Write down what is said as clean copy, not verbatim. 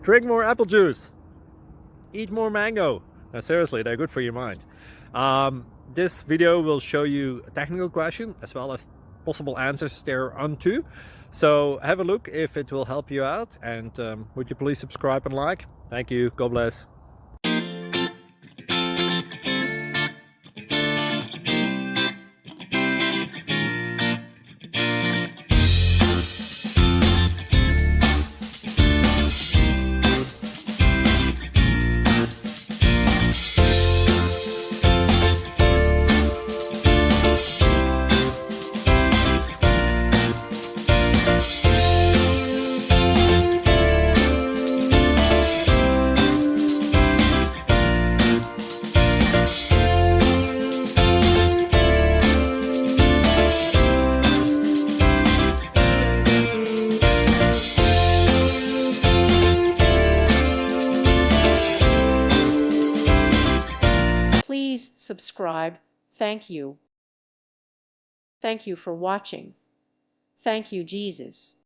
Drink more apple juice. Eat more mango. Now, seriously, they're good for your mind. This video will show you a technical question as well as possible answers thereunto. So have a look if it will help you out, and would you please subscribe and like? Thank you. God bless. Please subscribe. Thank you. Thank you for watching. Thank you, Jesus.